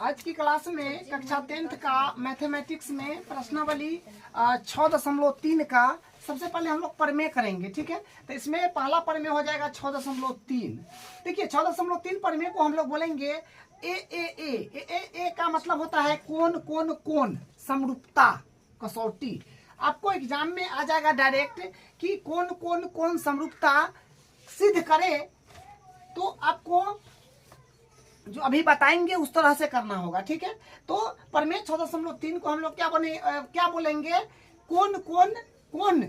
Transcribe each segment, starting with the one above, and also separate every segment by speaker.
Speaker 1: आज की क्लास में कक्षा 10th का मैथमेटिक्स में प्रश्नावली 6.3 का सबसे पहले हम लोग परमेय करेंगे। ठीक है, तो इसमें पहला परमेय हो जाएगा 6.3। देखिए 6.3 परमेय को हम लोग बोलेंगे ए का मतलब होता है कौन कौन कौन समरूपता कसौटी। आपको एग्जाम में आ जाएगा डायरेक्ट कि कौन कौन कौन समरूपता सिद्ध करे, तो आपको जो अभी बताएंगे उस तरह से करना होगा। ठीक है, तो परमेय 6.3 को हम लोग क्या बोलेंगे, कौन कौन कौन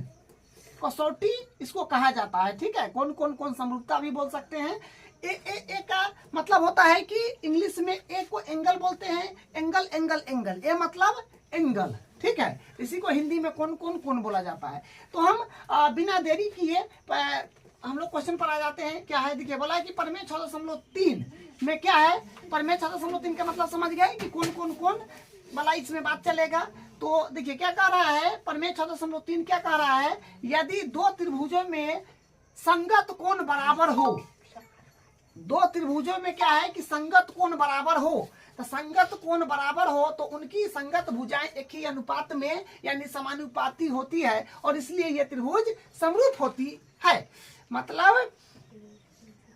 Speaker 1: कसौटी इसको कहा जाता है। ठीक है, कौन कौन कौन समरूपता भी बोल सकते हैं। ए का मतलब होता है कि इंग्लिश में ए को एंगल बोलते हैं, एंगल एंगल एंगल, ए मतलब एंगल। ठीक है, इसी को हिंदी में कौन कौन कौन बोला जाता है। तो हम बिना देरी किए हम लोग क्वेश्चन पर आ जाते हैं। क्या है, देखिए बोला है कि परमेय 6.3 में क्या है, परमेय 6.3 का मतलब समझ गए कि कौन कौन कौन वाला इसमें बात चलेगा। तो देखिए क्या कह रहा है, परमेय 6.3 क्या कह रहा है, यदि दो त्रिभुजों में संगत कोण बराबर हो, दो त्रिभुजों में क्या है कि संगत कोण बराबर हो, तो संगत कोण बराबर हो तो उनकी संगत भुजाएं एक ही अनुपात में यानी समानुपाती होती है, और इसलिए ये त्रिभुज समरूप होती है। मतलब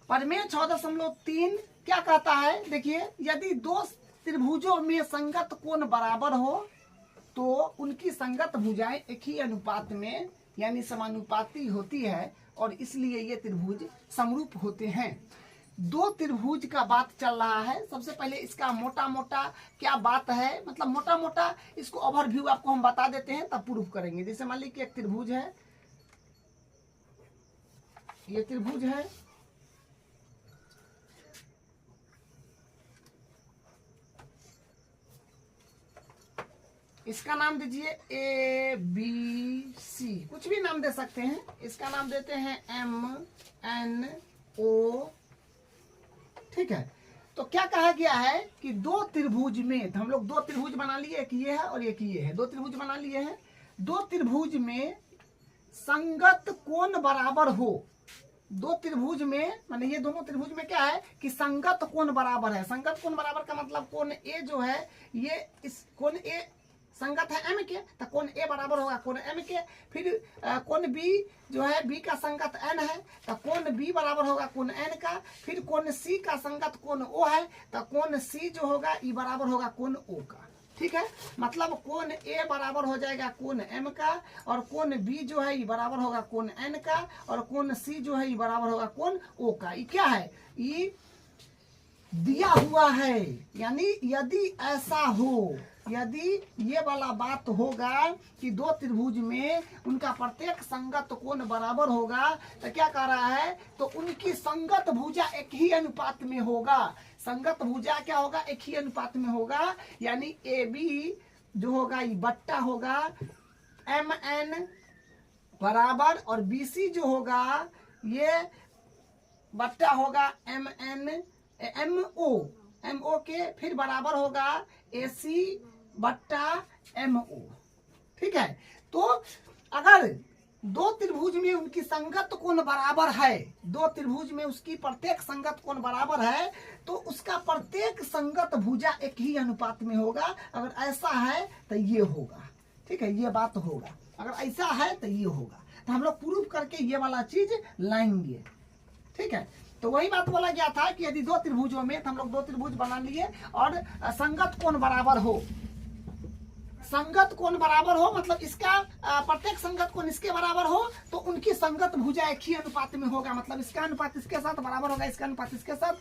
Speaker 1: परमेय 6.3 क्या कहता है, देखिए यदि दो त्रिभुजों में संगत कोण बराबर हो तो उनकी संगत भुजाएं एक ही अनुपात में यानी समानुपाती होती है, और इसलिए ये त्रिभुज समरूप होते हैं। दो त्रिभुज का बात चल रहा है। सबसे पहले इसका मोटा मोटा क्या बात है, मतलब मोटा मोटा इसको ओवरव्यू आपको हम बता देते हैं, तब प्रूफ करेंगे। जैसे मान लीजिए एक त्रिभुज है, ये त्रिभुज है, इसका नाम दीजिए ए बी सी, कुछ भी नाम दे सकते हैं। इसका नाम देते हैं एम एन ओ। ठीक है, तो क्या कहा गया है कि दो त्रिभुज में, तो हम लोग दो त्रिभुज बना लिए, एक ये है और एक ये है, दो त्रिभुज बना लिए हैं। दो त्रिभुज में संगत कोण बराबर हो, दो त्रिभुज में माने ये दोनों त्रिभुज में क्या है कि संगत कोण बराबर है। संगत कोण बराबर का मतलब कोण ए जो है, ये इस कोण ए संगत है एम के, तो कोण ए बराबर होगा कोण एम के। फिर कोण बी जो है, बी का संगत एन है, तो कोण बी बराबर होगा कोण एन का। फिर कोण सी का संगत कोण ओ है, तो कोण सी जो होगा ई बराबर होगा कोण ओ का। ठीक है, मतलब कोण ए बराबर हो जाएगा कोण एम का, और कोण बी जो है ई बराबर होगा कोण एन का, और कोण सी जो है ई बराबर होगा कोण ओ का। ये क्या है, ये दिया हुआ है। यानी यदि ऐसा हो, यदि ये वाला बात होगा कि दो त्रिभुज में उनका प्रत्येक संगत कोण बराबर होगा, तो क्या कह रहा है, तो उनकी संगत भुजा एक ही अनुपात में होगा। संगत भुजा क्या होगा, एक ही अनुपात में होगा। यानी ए बी जो होगा ये बट्टा होगा एम एन बराबर, और बी सी जो होगा ये बट्टा होगा एम एन एम ओ के, फिर बराबर होगा ए सी बट्टा एम ओ। ठीक है, तो अगर दो त्रिभुज में उनकी संगत कोण बराबर है, दो त्रिभुज में उसकी प्रत्येक संगत कोण बराबर है, तो उसका प्रत्येक संगत भुजा एक ही अनुपात में होगा। अगर ऐसा है तो ये होगा। ठीक है, ये बात होगा, अगर ऐसा है तो ये होगा। तो हम लोग प्रूफ करके ये वाला चीज लाएंगे। ठीक है, तो वही बात बोला गया था कि यदि दो त्रिभुजों में, तो हम लोग दो त्रिभुज बना लिए और संगत कोण बराबर हो, संगत कोण बराबर हो मतलब इसका प्रत्येक संगत कोण इसके बराबर हो, तो उनकी संगत भुजा एक ही अनुपात में होगा। मतलब इसका अनुपात इसके साथ बराबर होगा, इसका अनुपात इसके साथ,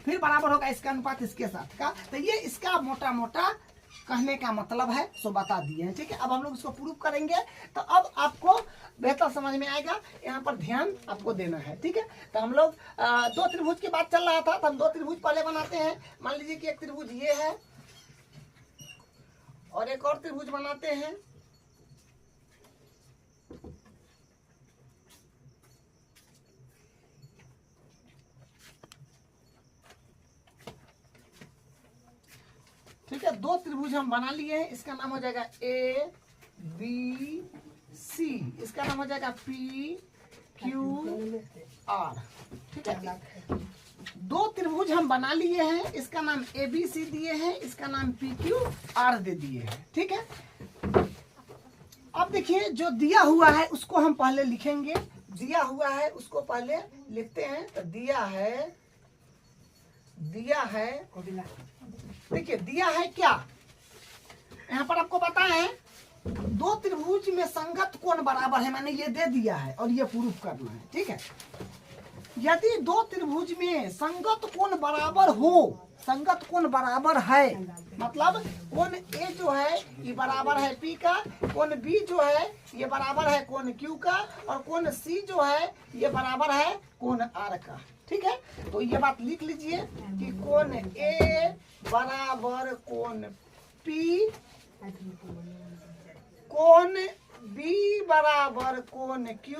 Speaker 1: फिर बराबर होगा इसका अनुपात इसके साथ का। तो ये इसका मोटा मोटा कहने का मतलब है, सो बता दिए हैं। ठीक है, अब हम लोग इसको प्रूफ करेंगे, तो अब आपको बेहतर समझ में आएगा। यहाँ पर ध्यान आपको देना है। ठीक है, तो हम लोग दो त्रिभुज की बात चल रहा था, तो हम दो त्रिभुज पहले बनाते हैं। मान लीजिए कि एक त्रिभुज ये है और एक और त्रिभुज बनाते हैं। ठीक है, दो त्रिभुज हम बना लिए हैं। इसका नाम हो जाएगा ए बी सी, इसका नाम हो जाएगा पी क्यू आर। ठीक है, दो त्रिभुज हम बना लिए हैं, इसका नाम ABC दिए हैं, इसका नाम PQR दे दिए हैं। ठीक है, अब देखिए जो दिया हुआ है उसको हम पहले लिखेंगे, दिया हुआ है उसको पहले लिखते हैं। तो दिया है देखिए दिया है क्या, यहाँ पर आपको पता है दो त्रिभुज में संगत कोण बराबर है, मैंने ये दे दिया है और ये प्रूफ करना है। ठीक है, यदि दो त्रिभुज में संगत कोण बराबर हो, संगत कोण बराबर है मतलब कोण A जो है ये बराबर है P का, कोण B जो है ये बराबर है कोण Q का, और कोण C जो है ये बराबर है कोण R का। ठीक है, तो ये बात लिख लीजिए कि कोण A बराबर कोण P, कोण B बराबर कोण Q,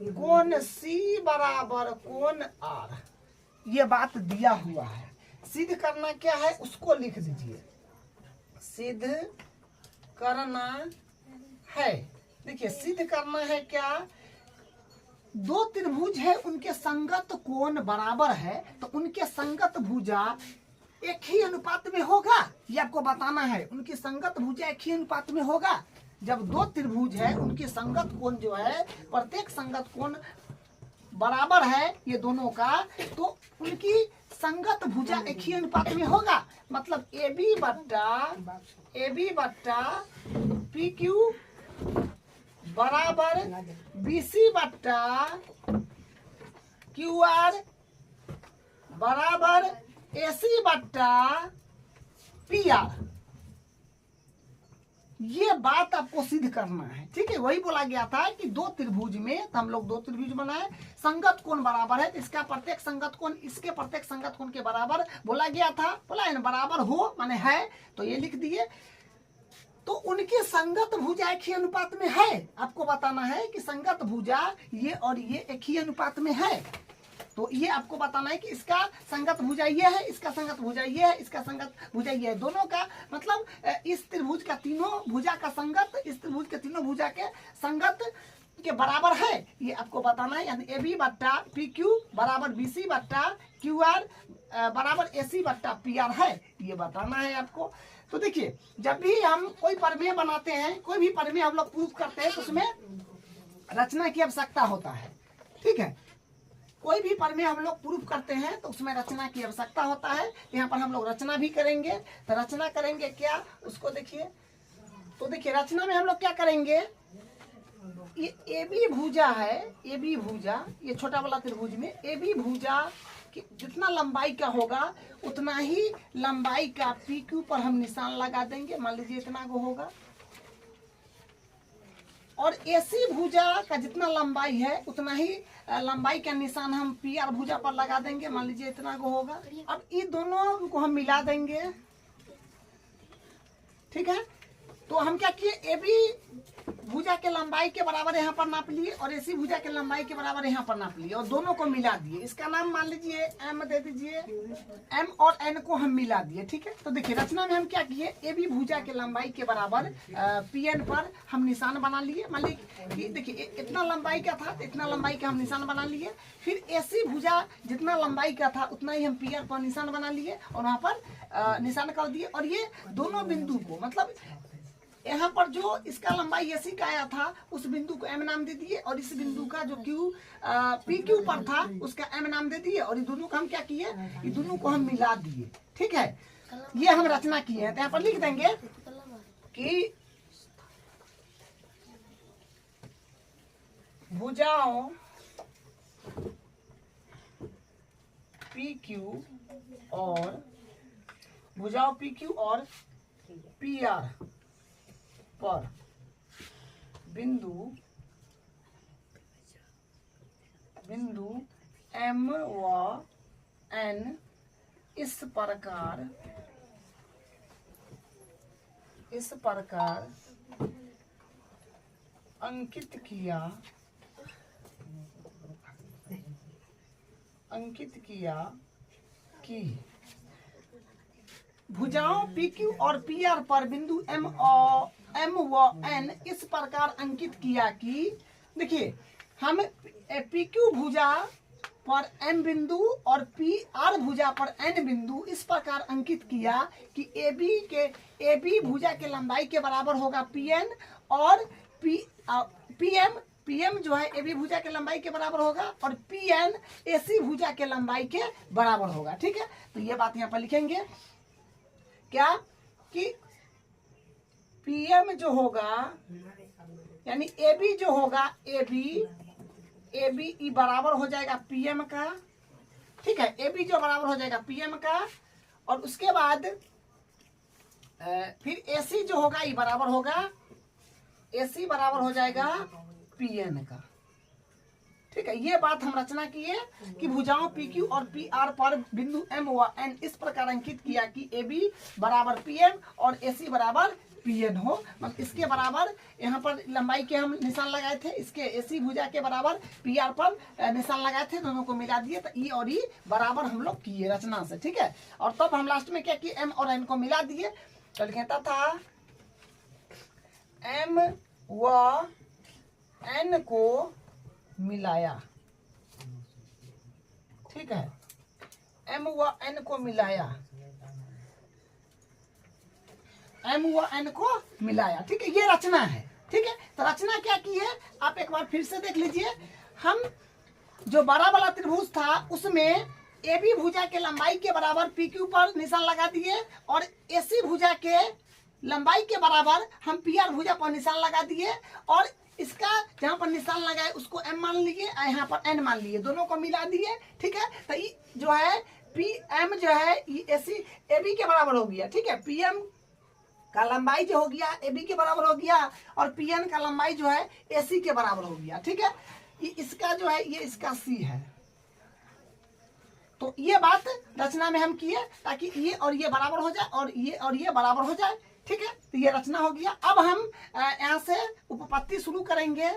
Speaker 1: कोण C बराबर कोण R। ये बात दिया हुआ है। सिद्ध करना क्या है उसको लिख दीजिए, सिद्ध करना है। देखिए सिद्ध करना है क्या, दो त्रिभुज है उनके संगत कोण बराबर है, तो उनके संगत भुजा एक ही अनुपात में होगा, ये आपको बताना है। उनकी संगत भुजा एक ही अनुपात में होगा। जब दो त्रिभुज है उनकी संगत कोण जो है, प्रत्येक संगत कोण बराबर है ये दोनों का, तो उनकी संगत भुजा एक ही अनुपात में होगा। मतलब AB बट्टा PQ बराबर BC बट्टा QR बराबर AC बट्टा PR। ये बात आपको सिद्ध करना है। ठीक है, वही बोला गया था कि दो त्रिभुज में, तो हम लोग दो त्रिभुज बनाए, संगत कोण बराबर है, इसका प्रत्येक संगत कोण इसके प्रत्येक संगत कोण के बराबर बोला गया था। बोला है ना, बराबर हो माने है, तो ये लिख दिए। तो उनकी संगत भुजा एक ही अनुपात में है, आपको बताना है कि संगत भुजा ये और ये एक ही अनुपात में है। तो ये आपको बताना है कि इसका संगत भुजा ये है, इसका संगत भुजा ये है, इसका संगत भुजा ये है, दोनों का मतलब इस त्रिभुज का तीनों भुजा का संगत इस त्रिभुज के तीनों भुजा के संगत के बराबर है, ये आपको बताना है। यानी AB बट्टा PQ बराबर BC बट्टा QR बराबर AC बट्टा PR है, ये बताना है आपको। तो देखिए जब भी हम कोई प्रमेय बनाते हैं, कोई भी प्रमेय हम लोग प्रूफ करते हैं, तो उसमें रचना की आवश्यकता होता है। ठीक है, कोई भी प्रमेय हम लोग प्रूफ करते हैं तो उसमें रचना की आवश्यकता होता है। यहाँ पर हम लोग रचना भी करेंगे। तो रचना करेंगे क्या, उसको देखिए। तो देखिए रचना में हम लोग क्या करेंगे, ये AB भुजा है, AB भुजा ये छोटा वाला त्रिभुज में AB भुजा जितना लंबाई का होगा उतना ही लंबाई का PQ पर हम निशान लगा देंगे। मान लीजिए इतना को होगा, और AC भुजा का जितना लंबाई है उतना ही लंबाई का निशान हम PR भुजा पर लगा देंगे। मान लीजिए इतना को होगा। अब ये दोनों को हम मिला देंगे। ठीक है, तो हम क्या किए, AB भुजा के लंबाई के बराबर यहाँ पर नाप लिए और AC भुजा के लंबाई के बराबर यहाँ पर नाप लिए और दोनों को मिला दिए। इसका नाम मान लीजिए M दे दीजिए, M और N को हम मिला दिए। ठीक है, तो देखिए रचना में हम क्या किए, AB भुजा के लंबाई के बराबर PN पर हम निशान बना लिए। मान लीजिए देखिए इतना लंबाई का था, इतना लंबाई का हम निशान बना लिए। फिर AC भुजा जितना लंबाई का था उतना ही हम PR पर निशान बना लिए और वहाँ पर निशान कर दिए। और ये दोनों बिंदु को मतलब यहाँ पर जो इसका लंबाई AC का आया था उस बिंदु को M नाम दे दिए, और इस बिंदु का जो PQ पर था उसका M नाम दे दिए, और ये दोनों को हम क्या किए, ये दोनों को हम मिला दिए। ठीक है, ये हम रचना किए हैं। तो यहाँ पर लिख देंगे कि भुजाओं PQ और PR पर बिंदु M व N इस प्रकार अंकित किया कि भुजाओं PQ और PR पर बिंदु M व N इस प्रकार अंकित किया कि देखिए हम PQ भुजा पर एम बिंदु और पी आर भुजा पर एन बिंदु इस प्रकार अंकित किया कि ए बी भुजा के लंबाई के बराबर होगा पी एन और पी एम जो है ए बी भुजा के लंबाई के बराबर होगा और पी एन ए सी भुजा के लंबाई के बराबर होगा। ठीक है, तो ये बात यहाँ पर लिखेंगे क्या कि पी एम जो होगा यानी ए बी जो होगा ए बी बराबर हो जाएगा पीएम का। ठीक है, ए बी जो बराबर हो जाएगा पीएम का और उसके बाद फिर ए सी जो होगा ये बराबर होगा ए सी बराबर हो जाएगा पीएन का। ठीक है, ये बात हम रचना किए कि भुजाओं पी क्यू और पी आर पर बिंदु एम व एन इस प्रकार अंकित किया कि ए बी बराबर पीएम और ए सी बराबर पीएन हो। मतलब इसके बराबर यहाँ पर लंबाई के हम निशान लगाए थे, इसके एसी भुजा के बराबर पी आर पर निशान लगाए थे, दोनों को मिला दिए तो ई और ई बराबर हम लोग किए रचना से। ठीक है, और तब हम लास्ट में क्या किए एम और एन को मिला दिए। तो कहता था एम व एन को मिलाया। ठीक है, एम व एन को मिलाया, एम व एन को मिलाया। ठीक है, ये रचना है। ठीक है, तो रचना क्या की है आप एक बार फिर से देख लीजिए। हम जो बड़ा वाला त्रिभुज था उसमें ए बी भुजा के लंबाई के बराबर पी क्यू पर निशान लगा दिए और ए सी भुजा के लंबाई के बराबर हम पी आर भुजा पर निशान लगा दिए और इसका जहाँ पर निशान लगाए उसको एम मान लिए और यहाँ पर एन मान लिए, दोनों को मिला दिए। ठीक है, तो ये जो है पी एम जो है ये ए सी ए बी के बराबर हो गया। ठीक है, पी एम का लंबाई जो हो गया ए बी के बराबर हो गया और पी एन का लंबाई जो है ए सी के बराबर हो गया। ठीक है, ये इसका जो है ये इसका सी है। तो ये बात रचना में हम किए ताकि ये और ये बराबर हो जाए और ये बराबर हो जाए। ठीक है, तो ये रचना हो गया। अब हम यहाँ से उपपत्ति शुरू करेंगे।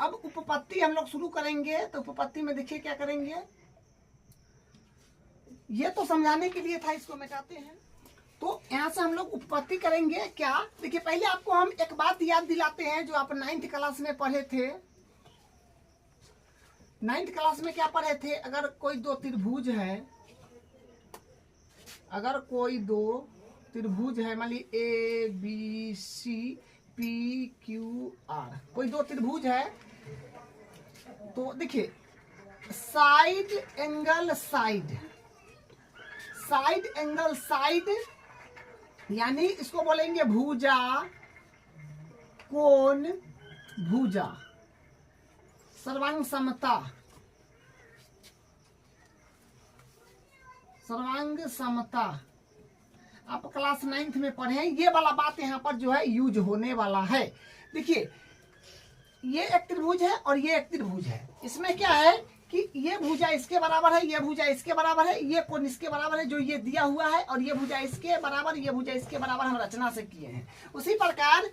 Speaker 1: अब उपपत्ति हम लोग शुरू करेंगे तो उपपत्ति में देखिए क्या करेंगे, ये तो समझाने के लिए था, इसको मिटाते हैं। तो यहाँ से हम लोग उपपत्ति करेंगे। क्या देखिए, पहले आपको हम एक बात याद दिलाते हैं जो आप 9th क्लास में पढ़े थे। 9th क्लास में क्या पढ़े थे, अगर कोई दो त्रिभुज है, अगर कोई दो त्रिभुज है, मान ली A B C P Q R, कोई दो त्रिभुज है तो देखिए side angle side, side angle side यानी इसको बोलेंगे भुजा कोण भुजा, सर्वांग समता, सर्वांग समता आप क्लास 9th में पढ़े हैं। ये वाला बात यहाँ पर जो है यूज होने वाला है। देखिए ये एक त्रिभुज है और ये एक त्रिभुज है। इसमें क्या है कि ये भुजा इसके बराबर है, ये भुजा इसके बराबर है, ये कोण इसके बराबर है जो ये दिया हुआ है और ये भुजा इसके बराबर, ये भुजा इसके बराबर हम रचना से किए हैं। उसी प्रकार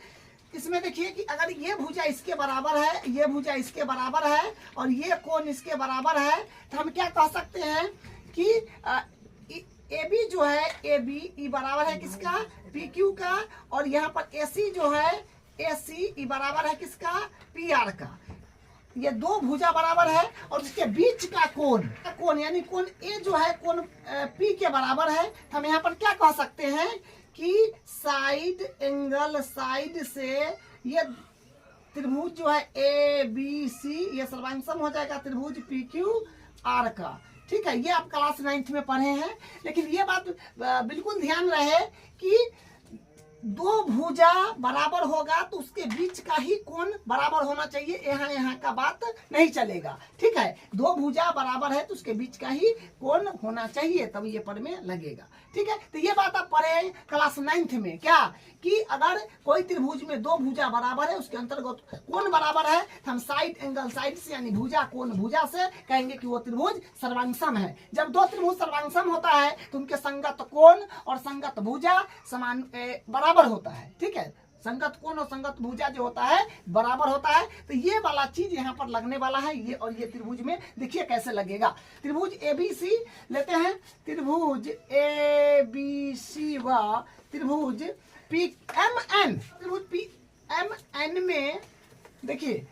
Speaker 1: इसमें देखिए कि अगर ये भुजा इसके बराबर है, ये भुजा इसके बराबर है और ये कोण इसके बराबर है तो हम क्या कह सकते हैं कि ए बी जो है ए बी बराबर है किसका, पी क्यू का, और यहाँ पर ए सी जो है ए सी बराबर है किसका, पी आर का। ये दो भुजा बराबर है और उसके बीच का कोण यानी कोण ए जो है कोण पी के बराबर है। तो हम यहाँ पर क्या कह सकते हैं कि साइड एंगल साइड से ये त्रिभुज जो है ए बी सी ये सर्वांगसम हो जाएगा त्रिभुज पी क्यू आर का। ठीक है, ये आप क्लास 9th में पढ़े हैं। लेकिन ये बात बिल्कुल ध्यान रहे कि दो भुजा बराबर होगा तो उसके बीच का ही कोण बराबर होना चाहिए, यहाँ का बात नहीं चलेगा। ठीक है, दो भुजा बराबर है तो उसके बीच का ही कोण होना चाहिए, तब ये पढ़ में लगेगा। ठीक है, तो ये बात आप पढ़े हैं क्लास 9th में क्या कि अगर कोई त्रिभुज में दो भुजा बराबर है उसके अंतर्गत कोण बराबर है तो हम साइड एंगल साइड से यानी भुजा कोण भुजा से कहेंगे कि वो त्रिभुज सर्वांगसम है। जब दो त्रिभुज सर्वांगसम होता है तो उनके संगत कोण और संगत भुजा समान बराबर होता है। ठीक है, संगत कोण और संगत भुजा जो होता है बराबर होता है। तो ये वाला चीज यहाँ पर लगने वाला है। ये और ये त्रिभुज में देखिए कैसे लगेगा। त्रिभुज ए बी सी लेते हैं, त्रिभुज ए बी सी व त्रिभुज पी एम एन, त्रिभुज पी एम एन में देखिए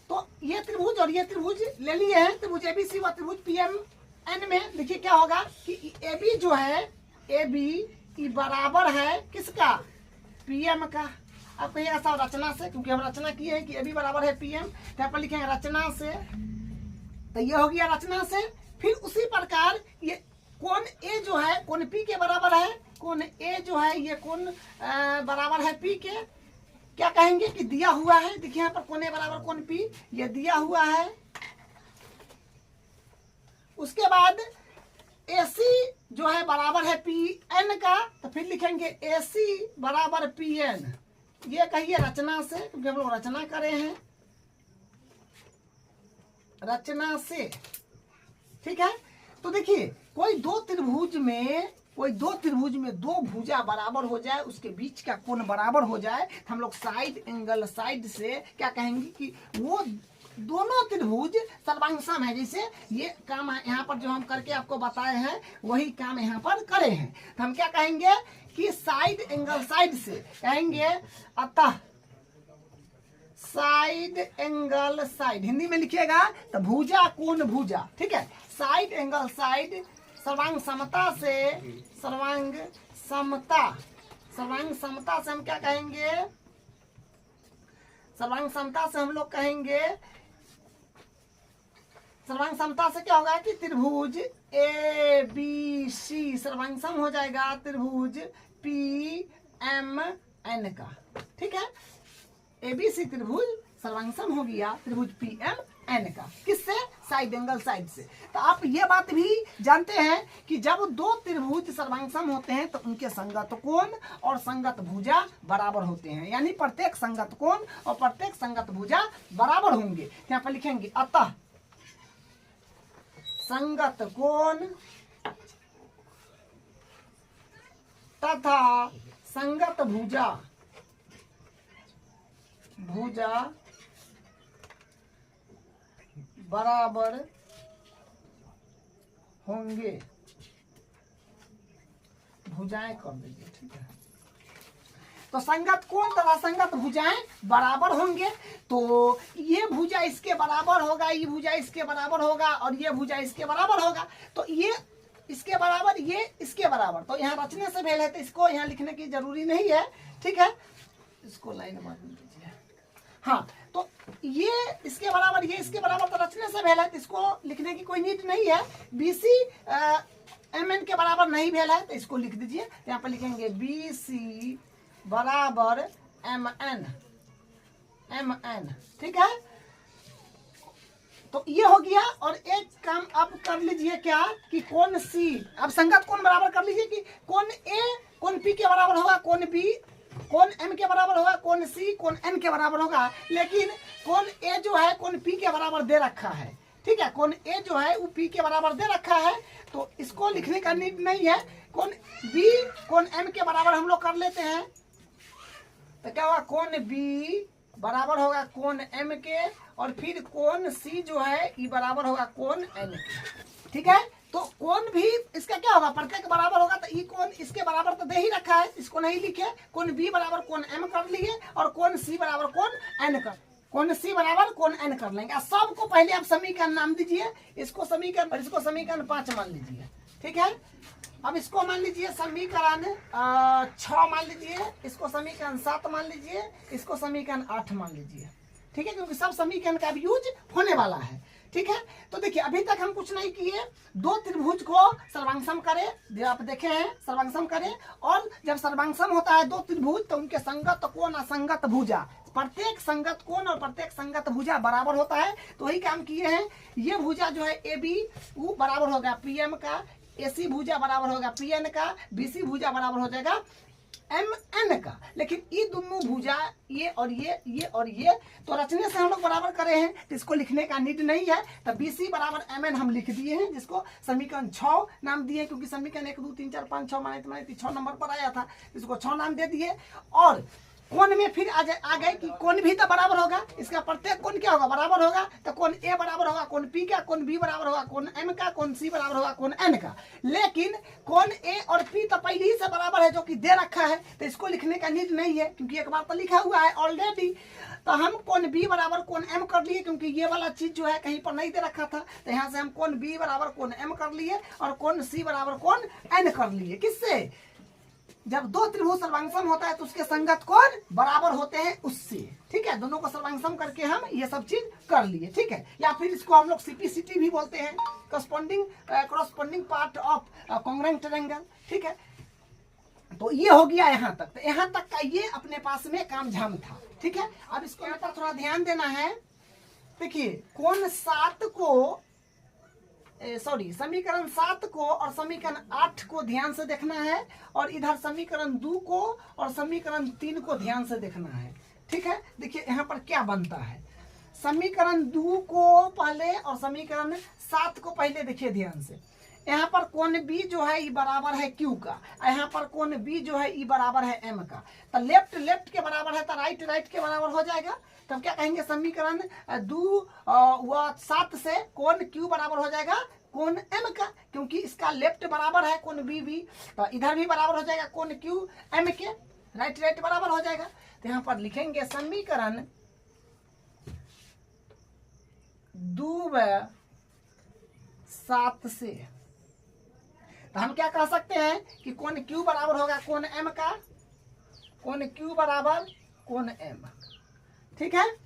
Speaker 1: तो ये त्रिभुज और ये त्रिभुज ले लिए हैं, त्रिभुज एबीसी व त्रिभुज पीएमएन में देखिए क्या होगा कि एबी जो है, एबी बराबर है किसका, पीएम का। आप कहिएगा साहब रचना से, क्योंकि हम रचना किए हैं कि एबी बराबर है पीएम, तो यहाँ पर लिखेंगे रचना से, तो ये हो गया रचना से। फिर उसी प्रकार ये कोण ए जो है कोण पी के बराबर है, कोण ए जो है ये कोण बराबर है पी के। क्या कहेंगे कि दिया हुआ है, देखिए यहाँ पर कोण ए बराबर कोण पी, ये दिया हुआ है। उसके बाद AC जो है बराबर है PN का, तो फिर लिखेंगे AC बराबर PN। ये कहिए रचना से, क्योंकि हम लोग रचना करे हैं, रचना से, ठीक है। तो देखिए कोई दो त्रिभुज में दो भुजा बराबर हो जाए, उसके बीच का कोण बराबर हो जाए, तो हम लोग साइड एंगल साइड से क्या कहेंगे कि वो दोनों त्रिभुज सर्वांगसम है। जैसे ये काम यहाँ पर जो हम करके आपको बताए हैं वही काम यहाँ पर करे हैं, तो हम क्या कहेंगे कि साइड एंगल साइड से कहेंगे, अतः साइड एंगल साइड, हिंदी में लिखिएगा तो भुजा कोण भुजा, ठीक है। साइड एंगल साइड सर्वांग समता से, सर्वांग समता से हम क्या कहेंगे, सर्वांग समता से हम लोग कहेंगे, सर्वांग समता से क्या होगा कि त्रिभुज ए बी सी सर्वांगसम हो जाएगा त्रिभुज पी एम एन का, ठीक है। एबीसी त्रिभुज सर्वांगसम हो गया त्रिभुज पी एम एन का, किससे, साइड एंगल साइड से। तो आप ये बात भी जानते हैं कि जब दो त्रिभुज सर्वांगसम होते हैं तो उनके संगत कोण और संगत भुजा बराबर होते हैं, यानी प्रत्येक संगत कोण और प्रत्येक संगत भुजा बराबर होंगे। यहाँ पर लिखेंगे अतः संगत कोण तथा संगत भुजा बराबर होंगे, भुजाएं कर दीजिए, ठीक है। तो संगत कोण तथा संगत भुजाएं बराबर होंगे, तो ये भुजा इसके बराबर होगा, ये भुजा इसके बराबर होगा और ये भुजा इसके बराबर होगा। तो ये इसके बराबर, ये इसके बराबर, तो यहाँ रचने से भेल है तो इसको यहाँ लिखने की जरूरी नहीं है, ठीक है। इसको लाइन मार दीजिए, हाँ। तो ये इसके बराबर, ये इसके बराबर, तो रचने से भेल है तो इसको लिखने की कोई नीड नहीं है। BC MN के बराबर नहीं भेल है तो इसको लिख दीजिए, यहाँ पर लिखेंगे BC बराबर MN, ठीक है। तो ये हो गया। और एक काम आप कर लीजिए क्या कि कोण C, अब संगत कोण बराबर कर लीजिए कि कोण A कोण P के बराबर होगा, कोण B कोण M के बराबर होगा, कोण C कोण N के बराबर होगा। लेकिन कोण A जो है कोण P के बराबर दे रखा है, ठीक है। कोण A जो है वो P के बराबर दे रखा है, तो इसको लिखने का नीड नहीं है। कोण B कोण M के बराबर हम लोग कर लेते हैं, तो क्या होगा, कोण B बराबर होगा कोण M के, और फिर कोण C जो है ये बराबर होगा कोण N के, ठीक है। तो कोण भी इसका क्या होगा, प्रत्येक बराबर होगा, तो ये कोण इसके बराबर तो दे ही रखा है, इसको नहीं लिखे। कोण B बराबर कोण M कर लिए और कोण C बराबर कोण N कर, कोण C बराबर कोण N कर लेंगे। सबको पहले आप समीकरण नाम दीजिए, इसको समीकरण और इसको समीकरण 5 मान लीजिए, ठीक है। अब इसको मान लीजिए समीकरण 6 मान लीजिए, इसको समीकरण 7 मान लीजिए, इसको समीकरण 8 मान लीजिए, ठीक है, क्योंकि सब समीकरण का भी यूज होने वाला है, ठीक है। तो देखिए अभी तक हम कुछ नहीं किए, दो त्रिभुज को सर्वांगसम करें, जो आप देखे हैं सर्वांगसम करें, और जब सर्वांगसम होता है दो त्रिभुज तो उनके संगत कोण और संगत भुजा, प्रत्येक संगत कोण और प्रत्येक संगत भुजा बराबर होता है। तो वही काम किए हैं। ये भुजा जो है AB वो बराबर होगा PM का, AC भुजा बराबर होगा PN का, BC भुजा बराबर हो जाएगा MN का। लेकिन ये दोनों भुजा, ये और ये और ये, तो रचने से हम लोग बराबर करे हैं, तो इसको लिखने का नीड नहीं है। तो BC बराबर MN हम लिख दिए हैं, जिसको समीकरण 6 नाम दिए, क्योंकि समीकरण 1 2 3 4 5 6 माने 6 नंबर पर आया था, इसको 6 नाम दे दिए। और कोण में फिर आ गए कि कोण भी तो बराबर होगा, इसका प्रत्येक कोण क्या होगा, बराबर होगा। तो कोण A बराबर होगा कोण P का, कोण B बराबर होगा कोण M का, कोण C बराबर होगा कोण N का। लेकिन कोण A और P तो पहले ही से बराबर है, जो कि दे रखा है, तो इसको लिखने का नीड नहीं है, क्योंकि एक बार तो लिखा हुआ है ऑलरेडी। तो हम कोण बी बराबर कोण एम कर लिए, क्योंकि ये वाला चीज जो है कहीं पर नहीं दे रखा था, तो यहाँ से हम कोण बी बराबर कोण एम कर लिए और कोण सी बराबर कोण एन कर लिए। किससे? जब दो त्रिभुज सर्वांगसम होता है तो उसके संगत कोण बराबर होते हैं उससे। ठीक है, दोनों को सर्वांगसम करके हम ये सब चीज कर लिए। ठीक है, या फिर इसको हम लोग सीपीसीटी भी बोलते हैं, corresponding part of congruent triangle. ठीक है, तो ये हो गया यहाँ तक। तो यहाँ तक का ये अपने पास में काम झाम था। ठीक है, अब इसको यहाँ पर थोड़ा ध्यान देना है। देखिए कोण 7 को समीकरण 7 को और समीकरण 8 को ध्यान से देखना है, और इधर समीकरण 2 को और समीकरण 3 को ध्यान से देखना है। ठीक है, देखिए यहाँ पर क्या बनता है। समीकरण 2 को पहले और समीकरण 7 को पहले देखिए ध्यान से। यहाँ पर कोण बी जो है ई बराबर है क्यू का, यहाँ पर कोण बी जो है ई बराबर है एम का। तो लेफ्ट लेफ्ट के बराबर है तो राइट राइट के बराबर हो जाएगा। तब क्या कहेंगे, समीकरण 2 व 7 से कोण क्यू बराबर हो जाएगा कोण एम का, क्योंकि इसका लेफ्ट बराबर है कोण बी बी, तो इधर भी बराबर हो जाएगा कोण क्यू एम के, राइट राइट बराबर हो जाएगा। तो यहाँ पर लिखेंगे समीकरण 2 व 7 से, तो हम क्या कह सकते हैं कि कोण क्यू बराबर होगा कोण एम का, कोण क्यू बराबर कोण एम। ठीक है,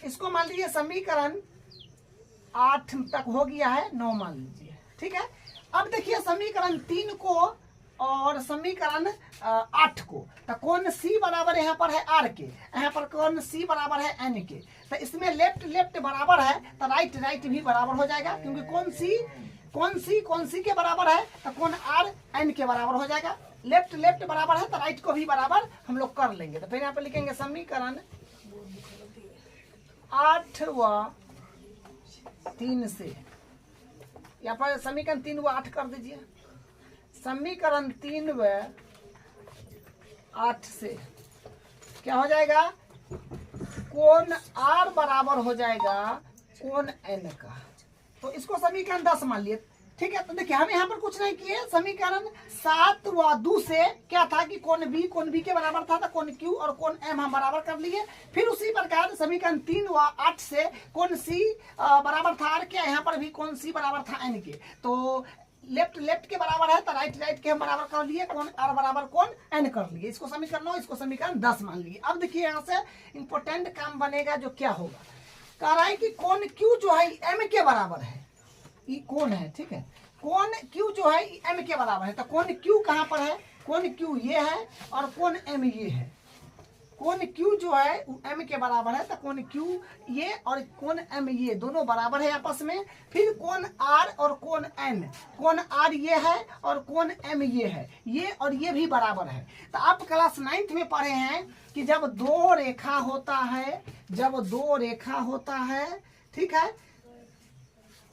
Speaker 1: इसको मान लीजिए समीकरण 8 तक हो गया है, 9 मान लीजिए। ठीक है, अब देखिए समीकरण 3 को और समीकरण 8 को, तो कोण सी बराबर यहाँ पर है आर के, यहाँ पर कोण सी बराबर है एन के। तो इसमें लेफ्ट लेफ्ट बराबर है तो राइट राइट भी बराबर हो जाएगा, क्योंकि कौन सी के बराबर है तो कोण आर एन के बराबर हो जाएगा। लेफ्ट लेफ्ट बराबर है तो राइट को भी बराबर हम लोग कर लेंगे। तो फिर यहाँ पे लिखेंगे समीकरण 8 व 3 से, यहाँ पर समीकरण 3 व 8 कर दीजिए। समीकरण 3 व 8 से क्या हो जाएगा, कोण आर बराबर हो जाएगा कोण एन का। तो इसको समीकरण 10 मान लिए। ठीक है, तो देखिए हम यहाँ पर कुछ नहीं किए। समीकरण 7 व 2 से क्या था कि कोण बी के बराबर था, तो कोण क्यू और कोण एम हम बराबर कर लिए। फिर उसी प्रकार समीकरण 3 व 8 से कोण सी बराबर था आर के, यहाँ पर भी कोण सी बराबर था एन के। तो लेफ्ट लेफ्ट के बराबर है तो राइट राइट के हम बराबर कर लिए, कोण आर बराबर कोण एन कर लिए। इसको समीकरण 9, इसको समीकरण 10 मान लिए। अब देखिए यहाँ से इंपोर्टेंट काम बनेगा, जो क्या होगा, कह रहा है कि कोण क्यू जो है एम के बराबर है, ये कोण है। ठीक है, कोण क्यू जो है एम के बराबर है, तो कोण क्यू कहाँ पर है, कोण क्यू ये है और कोण एम ये है। कोण क्यू जो है एम के बराबर है, तो कोण क्यू ये और कोण एम ये दोनों बराबर है आपस में। फिर कोण आर और कोण एन, कोण आर ये है और कोण एम ये है, ये और ये भी बराबर है। तो आप क्लास 9th में पढ़े हैं कि जब दो रेखा होता है, ठीक है,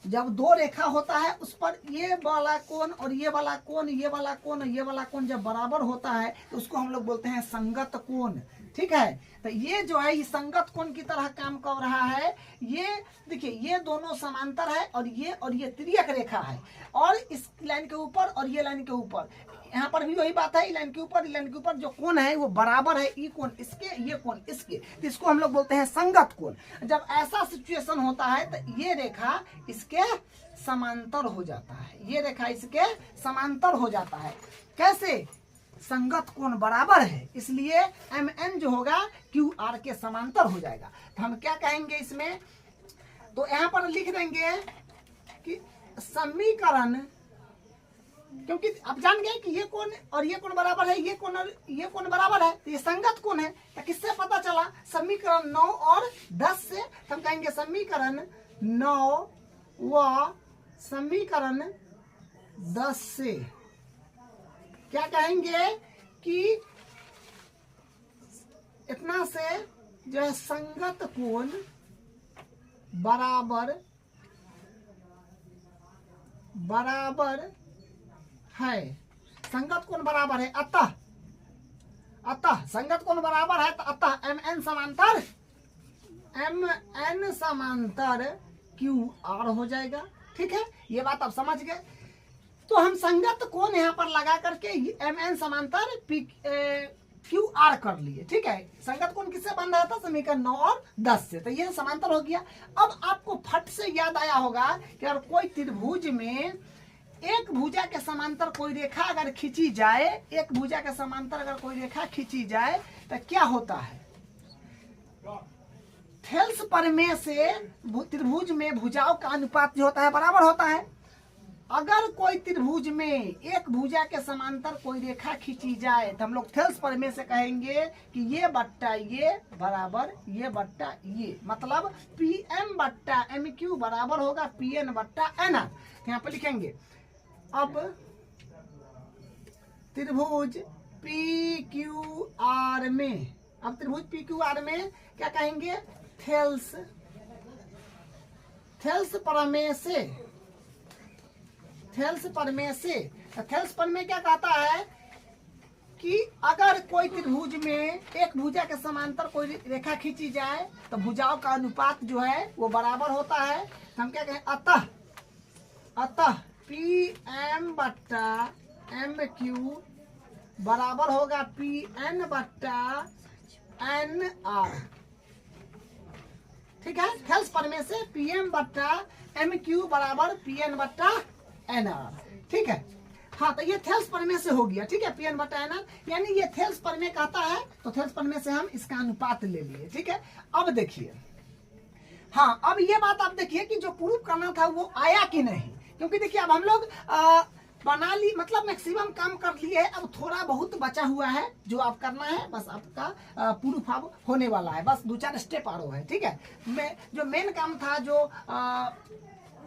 Speaker 1: जब दो रेखा होता है उस पर ये वाला कोण और ये वाला कोण, ये वाला कोण, ये वाला कोण जब बराबर होता है तो उसको हम लोग बोलते हैं संगत कोण। ठीक है, तो ये जो है ये संगत कोण की तरह काम कर रहा है। ये देखिए ये दोनों समांतर है और ये तिर्यक रेखा है, और इस लाइन के ऊपर और ये लाइन के ऊपर, यहाँ पर भी वही बात है, लाइन के ऊपर जो कोण है वो बराबर है, ये कोण इसके, ये कोण इसके, तो इसको हम लोग बोलते हैं संगत कोण। जब ऐसा सिचुएशन होता है तो ये रेखा इसके समांतर हो जाता है, ये रेखा इसके समांतर हो जाता है। कैसे? संगत कोण बराबर है, इसलिए एम एन जो होगा क्यू आर के समांतर हो जाएगा। तो हम क्या कहेंगे इसमें, तो यहाँ पर लिख देंगे कि समीकरण, क्योंकि आप जान गए कि ये कोण और ये कोण बराबर है, ये कोण और ये कोण बराबर है, तो ये संगत कोण है। तो किससे पता चला? समीकरण 9 और 10 से। तो हम कहेंगे समीकरण 9 व समीकरण 10 से क्या कहेंगे कि इतना से जो है संगत कोण बराबर है, संगत कोण बराबर है। अतः संगत कोण बराबर है, तो अतः एम एन समांतर क्यू आर हो जाएगा। ठीक है, ये बात आप समझ गए। तो हम संगत कोण यहाँ पर लगा करके एम एन समांतर क्यू आर कर लिए। ठीक है, संगत कोण किससे बन रहा था? समीकरण 9 और 10 से। तो ये समांतर हो गया। अब आपको फट से याद आया होगा कि अगर कोई त्रिभुज में एक भुजा के समांतर कोई रेखा अगर खींची जाए, एक भुजा के समांतर अगर कोई रेखा खींची जाए तो क्या होता है? थेल्स प्रमेय से त्रिभुज में भुजाओं का अनुपात जो होता है बराबर होता है। अगर कोई त्रिभुज में एक भुजा के समांतर कोई रेखा खींची जाए तो हम लोग थेल्स प्रमेय से कहेंगे कि ये बट्टा ये बराबर ये बट्टा ये, मतलब पी एम बट्टा एम क्यू बराबर होगा पी एन बट्टा एन आर। यहाँ पे लिखेंगे अब त्रिभुज पी क्यू आर में, अब त्रिभुज पी क्यू आर में क्या कहेंगे? थेल्स प्रमेय से, थेल्स प्रमेय से। थेल्स प्रमेय क्या कहता है कि अगर कोई त्रिभुज में एक भुजा के समांतर कोई रेखा खींची जाए तो भुजाओं का अनुपात जो है वो बराबर होता है। हम क्या कहें? अतः पी एम बट्टा एम क्यू बराबर होगा पी एन बट्टा एन आर। ठीक है, थेल्स प्रमेय से पी एम बट्टा एम क्यू बराबर पी एन बट्टा एन आर। ठीक है, हाँ, तो ये थेल्स प्रमेय से हो गया। ठीक है, पी एन बट्टा एन आर, यानी ये थेल्स प्रमेय कहता है, तो थेल्स प्रमेय से हम इसका अनुपात ले लिए। ठीक है, अब देखिए, हाँ, अब ये बात आप देखिए कि जो प्रूफ करना था वो आया कि नहीं, क्योंकि देखिए अब हम लोग बना ली, मतलब मैक्सिमम काम कर लिए है। अब थोड़ा बहुत बचा हुआ है जो आप करना है, बस आपका प्रूफ अब होने वाला है, बस 2-4 स्टेप और है। ठीक है, जो मेन काम था जो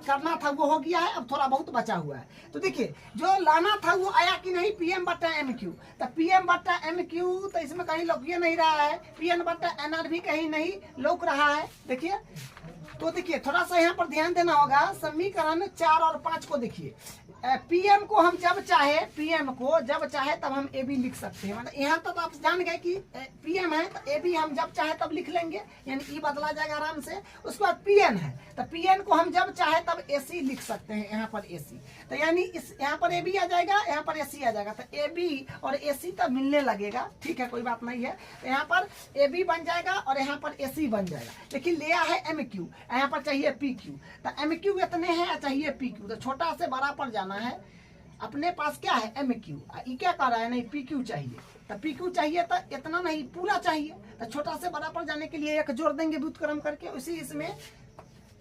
Speaker 1: करना था वो हो गया है, अब थोड़ा बहुत बचा हुआ है। तो देखिए जो लाना था वो आया कि नहीं? पी एम बट्टा एम क्यू, तो पी एम बट्टा एम क्यू तो इसमें कहीं लौक नहीं रहा है, पी एन बट्टा एन आर भी कहीं नहीं लौक रहा है। देखिए, तो देखिए थोड़ा सा यहाँ पर ध्यान देना होगा। समीकरण 4 और 5 को देखिए, पीएम को हम जब चाहे, पीएम को जब चाहे तब हम ए बी लिख सकते हैं। मतलब यहाँ तक तो आप जान गए कि पीएम है तो ए बी हम जब चाहे तब लिख लेंगे, यानी ई बदला जाएगा आराम से। उसके बाद पीएन है तो पीएन को हम जब चाहे तब एसी लिख सकते हैं। यहाँ पर एसी तो यानी इस यहाँ पर ए बी आ जाएगा, यहाँ पर एसी आ जाएगा, तो ए बी और एसी तब मिलने लगेगा। ठीक है, कोई बात नहीं है। तो यहाँ पर ए बी बन जाएगा और यहाँ पर एसी बन जाएगा। लेकिन लिया है एम क्यू, यहाँ पर चाहिए पी क्यू, तो एम क्यू इतने हैं, चाहिए पी क्यू, तो छोटा से बड़ा पर जाना है। अपने पास क्या है? एम क्यू, क्या कर रहा है? नहीं, पी क्यू चाहिए, तो पी क्यू चाहिए तो इतना नहीं पूरा चाहिए, तो छोटा से बड़ा पर जाने के लिए एक जोड़ देंगे व्युत्क्रम करके। उसी इसमें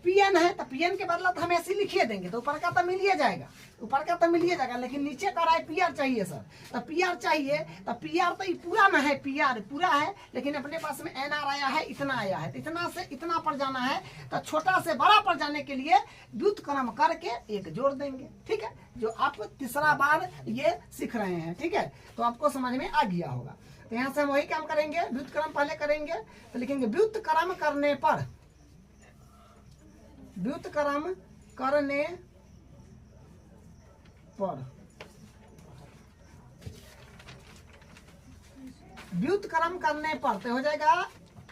Speaker 1: पीएन है तो पीएन के बदला तो हम ऐसे लिखिए देंगे, तो ऊपर का तो मिल ही जाएगा, ऊपर का तो मिल ही जाएगा। लेकिन नीचे का रहा है पीआर चाहिए सर, तो पीआर चाहिए, तो पीआर तो पूरा ना है, पीआर पूरा है, लेकिन अपने पास में एनआर आया है, इतना आया है, तो इतना से इतना पर जाना है, तो छोटा से बड़ा पर जाने के लिए व्युत्क्रम करके एक जोड़ देंगे। ठीक है, जो आप तीसरा बार ये सीख रहे हैं। ठीक है, तो आपको समझ में आ गया होगा। तो यहाँ से हम वही काम करेंगे, व्युत्क्रम पहले करेंगे, तो लिखेंगे व्युत्क्रम करने पर, व्युत्क्रम करने पर, व्युत्क्रम करने पर तो हो जाएगा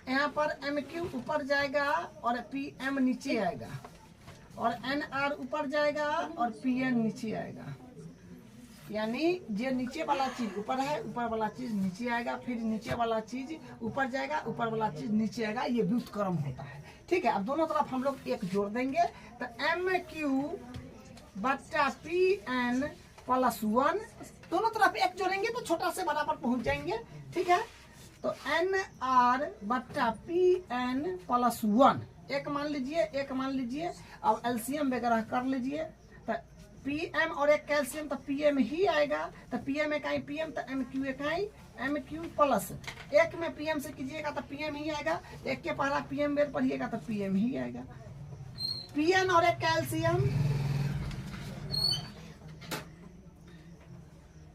Speaker 1: यहाँ पर एम क्यू ऊपर जाएगा और पी एम नीचे आएगा, और एन आर ऊपर जाएगा और पी एन नीचे आएगा। यानी जो नीचे वाला चीज ऊपर है, ऊपर वाला चीज नीचे आएगा, फिर नीचे वाला चीज ऊपर जाएगा, ऊपर वाला चीज नीचे आएगा। ये व्युत्क्रम होता है। ठीक है, अब दोनों तरफ हम लोग एक जोड़ देंगे, तो एम क्यू बट्टा पी एन प्लस 1, दोनों तरफ एक जोड़ेंगे तो छोटा से बड़ा पर पहुंच जाएंगे। ठीक है, तो एन आर बट्टा पी एन प्लस 1 एक मान लीजिए, एक मान लीजिए। अब एलसीएम वगैरह कर लीजिए, तो पीएम और एक कैल्शियम तो पीएम ही आएगा, तो पीएम इकाई पीएम, तो एम क्यू इकाई एम क्यू प्लस एक में पीएम से कीजिएगा तो पीएम ही आएगा, एक के पहला पीएम बेर पढ़िएगा तो पीएम ही आएगा। पीएन और एक कैल्शियम,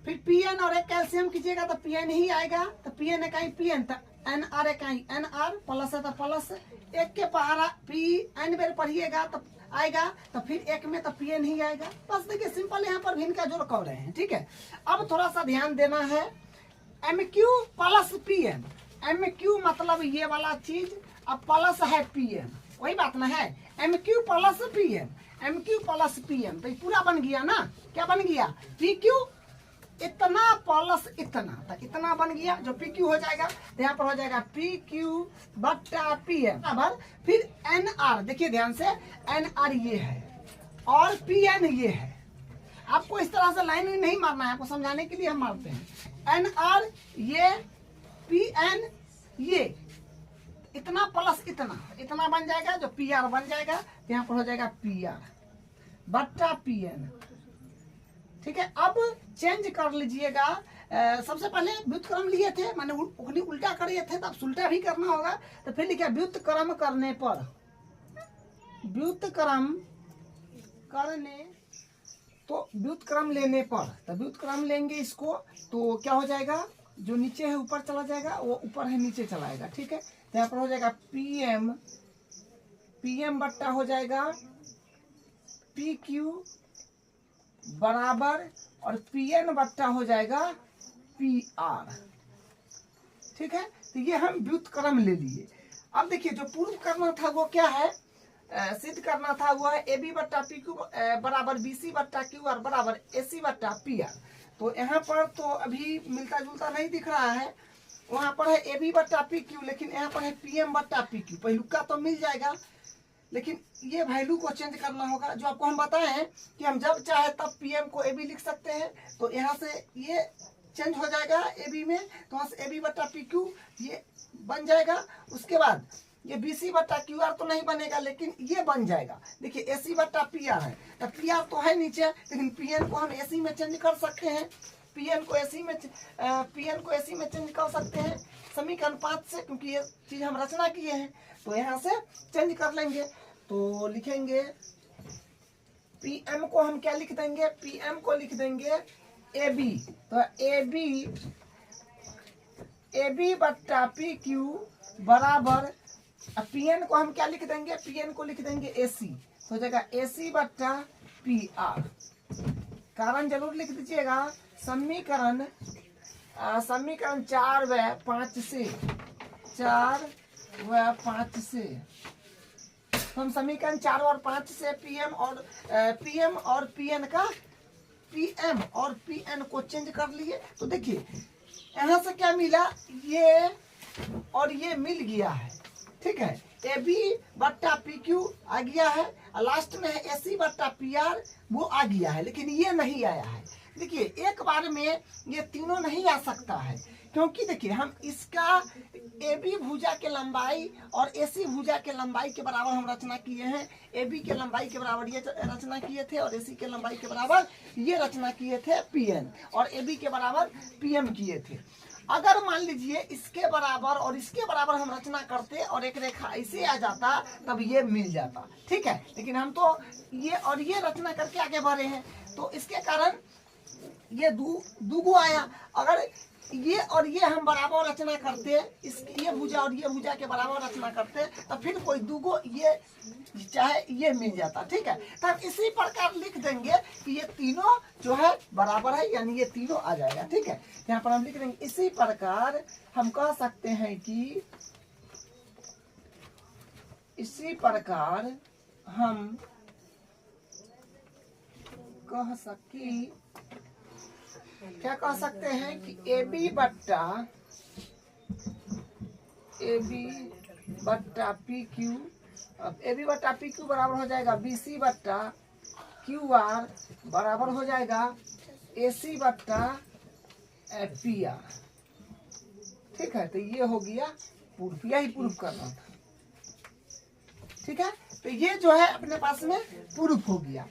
Speaker 1: फिर पीएन और एक कैल्शियम कीजिएगा तो पीएन ही आएगा, तो पीएन इकाई पीएन, तो एन आर इकाई एन आर प्लस है तो प्लस, एक के पहला पी एन बेर पढ़िएगा तो आएगा, तो फिर एक में तो पीएन ही आएगा। बस देखिए सिंपल, यहाँ पर भी इनका जोड़ कर रहे हैं। ठीक है, अब थोड़ा सा ध्यान देना है, M Q plus PM, M Q मतलब ये वाला चीज, अब प्लस है पीएम, वही बात ना है। M Q plus PM, M Q plus PM, तो ये पूरा बन गया ना। क्या बन गया? पी क्यू इतना प्लस प्लस इतना, तो इतना बन गया जो पी क्यू हो जाएगा, तो यहाँ पर हो जाएगा पी क्यू बट्टा पी एम बराबर, फिर एन आर, देखिए ध्यान से, एन आर ये है और पी एन ये है। आपको इस तरह से लाइन भी नहीं मारना है, आपको समझाने के लिए हम मारते हैं। एन आर ये, पी एन ये, इतना प्लस इतना, इतना बन जाएगा जो पी आर बन जाएगा, तो यहाँ पर हो जाएगा पी आर बट्टा पी एन। ठीक है, अब चेंज कर लीजिएगा। सबसे पहले व्युत्क्रम लिए थे, मैंने उल्टा करे थे, तब उल्टा भी करना होगा। तो फिर लिखा व्युत्क्रम करने पर, व्युत्क्रम करने, तो व्युत्क्रम लेने पर, तो व्युत्क्रम लेंगे इसको, तो क्या हो जाएगा, जो नीचे है ऊपर चला जाएगा, वो ऊपर है नीचे चला आएगा। ठीक है, तो यहाँ पर हो जाएगा पी एम बट्टा हो जाएगा पी क्यू बराबर, और पी एन बट्टा हो जाएगा पी आर। ठीक है, तो ये हम व्युत्क्रम ले लिए। अब देखिए जो पूर्व करना था वो क्या है, सिद्ध करना था वो है ए बी बट्टा पी क्यू बराबर बी सी बट्टा क्यू आर बराबर ए सी बट्टा पी आर। तो यहाँ पर तो अभी मिलता जुलता नहीं दिख रहा है, वहां पर है ए बी बट्टा पी क्यू, लेकिन यहाँ पर है पी एम बट्टा पी क्यू। पहलुका तो मिल जाएगा, लेकिन ये वैल्यू को चेंज करना होगा। जो आपको हम बताए हैं कि हम जब चाहे तब पी एम को ए बी लिख सकते हैं, तो यहाँ से ये चेंज हो जाएगा ए बी में, तो वहाँ से ए बी बट्टा पी क्यू ये बन जाएगा। उसके बाद ये बी सी बट्टा क्यू आर तो नहीं बनेगा, लेकिन ये बन जाएगा। देखिए ए सी बट्टा पी आर है, तो पी आर तो है नीचे, लेकिन पी एन को हम ए सी में चेंज कर सकते हैं। पी एन को ए सी में चेंज कर सकते हैं समीकरण 5 से, क्योंकि ये चीज हम रचना किए हैं, तो यहाँ से चेंज कर लेंगे। तो लिखेंगे पी एम को हम क्या लिख देंगे, पी एम को लिख देंगे ए बी, तो ए बी बट्टा पी क्यू बराबर, पी एन को हम क्या लिख देंगे, पी एन को लिख देंगे ए सी, तो हो जाएगा ए सी बट्टा पी आर। कारण जरूर लिख दीजिएगा, समीकरण 4 व 5 से, 4 व 5 से, तो हम समीकरण 4 और 5 से पीएम और पीएन का, पीएम और पीएन को चेंज कर लिए। तो देखिए यहाँ से क्या मिला, ये और ये मिल गया है। ठीक है, ए बी बट्टा पी क्यू आ गया है, लास्ट में है ए सी बट्टा पी आर, वो आ गया है, लेकिन ये नहीं आया है। देखिए एक बार में ये तीनों नहीं आ सकता है, क्योंकि देखिए हम इसका ए बी भुजा के लंबाई और ए सी भुजा के लंबाई के बराबर हम रचना किए हैं। ए बी के लंबाई के बराबर ये रचना किए थे, और ए सी के लंबाई के बराबर ये रचना किए थे पी एन, और ए बी के बराबर पी एम किए थे। अगर मान लीजिए इसके बराबर और इसके बराबर हम रचना करते और एक रेखा ऐसे आ जाता, तब ये मिल जाता। ठीक है, लेकिन हम तो ये और ये रचना करके आगे बढ़े हैं, तो इसके कारण ये दूगो आया। अगर ये और ये हम बराबर रचना करते, ये भुजा और ये भुजा के बराबर रचना करते, तो फिर कोई दूगो ये चाहे ये मिल जाता। ठीक है, तो हम इसी प्रकार लिख देंगे कि ये तीनों जो है बराबर है, यानी ये तीनों आ जाएगा। ठीक है, यहाँ पर हम लिख देंगे इसी प्रकार हम कह सकते हैं कि, इसी प्रकार हम कह सकते, क्या कह सकते हैं कि ए बी बट्टा पी क्यू, अब ए बी बट्टा पी क्यू बराबर हो जाएगा बी सी बट्टा क्यू आर बराबर हो जाएगा ए सी बट्टा पी आर। ठीक है, तो ये हो गया प्रूफ, यही प्रूफ करना था। ठीक है, तो ये जो है अपने पास में प्रूफ हो गया।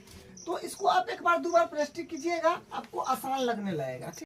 Speaker 1: तो इसको आप एक बार 2 बार प्रैक्टिस कीजिएगा, आपको आसान लगने लगेगा।